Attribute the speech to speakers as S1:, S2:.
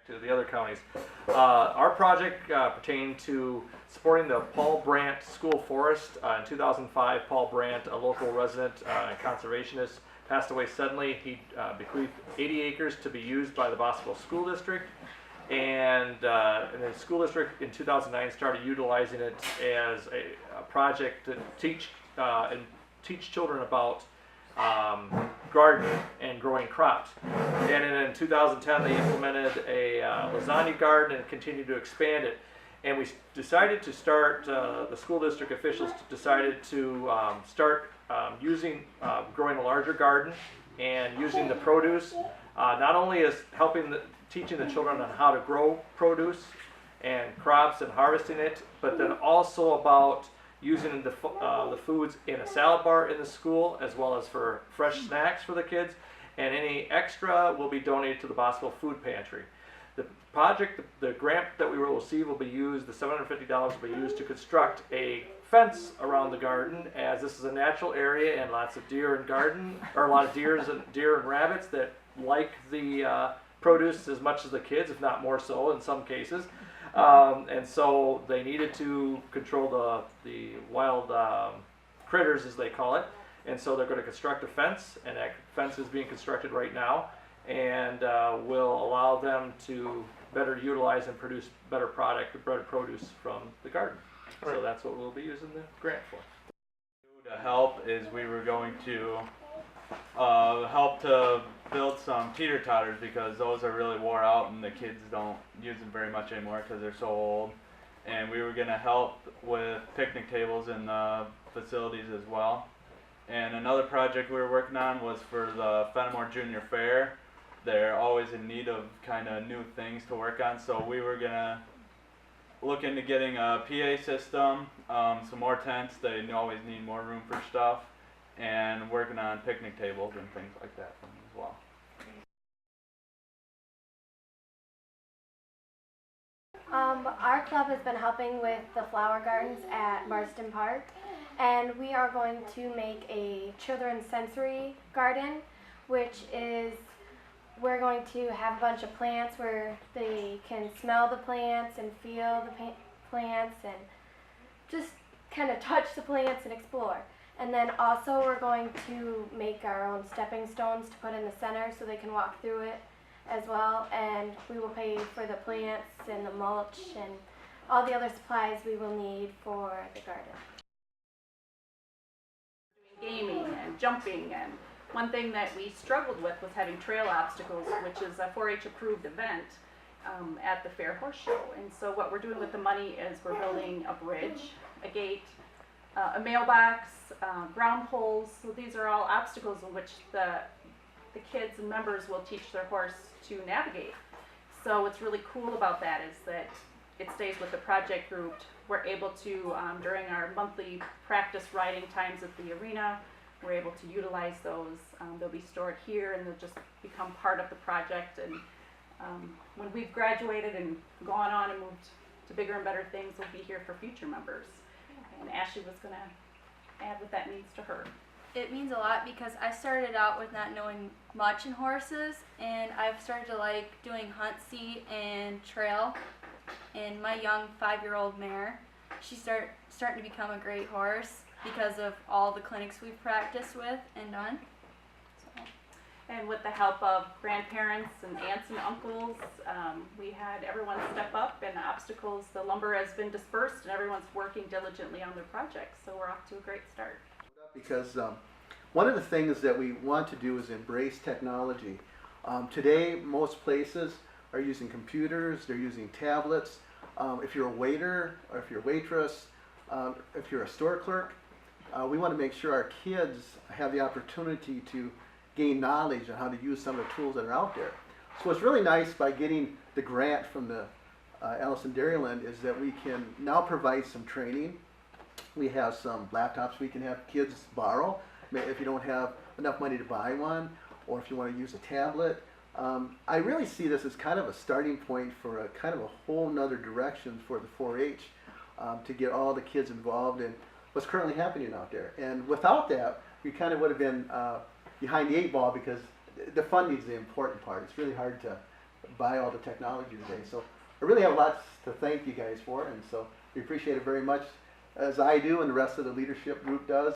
S1: to the other counties. Our project pertained to supporting the Paul Brandt School Forest. In 2005, Paul Brandt, a local resident and conservationist, passed away suddenly. He bequeathed 80 acres to be used by the Bosco School District. And the school district in 2009 started utilizing it as a project to teach children about gardening and growing crops. And in 2010 they implemented a lasagna garden and continued to expand it. And we decided to start, the school district officials decided to start growing a larger garden and using the produce, not only as teaching the children on how to grow produce and crops and harvesting it, but then also about using the foods in a salad bar in the school, as well as for fresh snacks for the kids. And any extra will be donated to the Bosco Food Pantry. The project, the grant that we will receive will be used, the $750 will be used to construct a fence around the garden, as this is a natural area and lots of deer and deer and rabbits that like the produce as much as the kids, if not more so in some cases. And so they needed to control the wild critters, as they call it. And so they're going to construct a fence, and that fence is being constructed right now, and will allow them to better utilize and produce better produce from the garden. Right. So that's what we'll be using the grant for.
S2: To help is we were going to help to build some teeter-totters, because those are really wore out and the kids don't use them very much anymore because they're so old. And we were going to help with picnic tables in the facilities as well. And another project we were working on was for the Fenimore Junior Fair. They're always in need of kind of new things to work on, so we were going to look into getting a PA system, some more tents. They always need more room for stuff, and working on picnic tables and things like that for them as well.
S3: Our club has been helping with the flower gardens at Marsden Park, and we are going to make a children's sensory garden, which is we're going to have a bunch of plants where they can smell the plants and feel the plants and just kind of touch the plants and explore. And then also we're going to make our own stepping stones to put in the center so they can walk through it as well. And we will pay for the plants and the mulch and all the other supplies we will need for the garden.
S4: Gaming and jumping, and one thing that we struggled with was having trail obstacles, which is a 4-H approved event at the Fair Horse Show. And so what we're doing with the money is we're building a bridge, a gate, a mailbox, ground poles. So these are all obstacles in which the kids and members will teach their horse to navigate. So what's really cool about that is that it stays with the project group. We're able to, during our monthly practice riding times at the arena, we're able to utilize those. They'll be stored here and they'll just become part of the project. And when we've graduated and gone on and moved to bigger and better things, we'll be here for future members. And Ashley was going to add what that means to her.
S5: It means a lot because I started out with not knowing much in horses, and I've started to like doing hunt seat and trail. And my young 5-year-old mare, she's starting to become a great horse because of all the clinics we've practiced with and done. So.
S4: And with the help of grandparents and aunts and uncles, we had everyone step up, and the obstacles, the lumber has been dispersed, and everyone's working diligently on their projects. So we're off to a great start.
S6: Because one of the things that we want to do is embrace technology. Today, most places are using computers, they're using tablets. If you're a waiter or if you're a waitress, if you're a store clerk, we want to make sure our kids have the opportunity to gain knowledge on how to use some of the tools that are out there. So what's really nice by getting the grant from the Allison Dairyland is that we can now provide some training. We have some laptops we can have kids borrow if you don't have enough money to buy one, or if you want to use a tablet. I really see this as kind of a starting point for a kind of a whole nother direction for the 4-H to get all the kids involved in what's currently happening out there. And without that, we kind of would have been behind the 8 ball, because the funding is the important part. It's really hard to by all the technology today. So I really have lots to thank you guys for, and so we appreciate it very much, as I do and the rest of the leadership group does.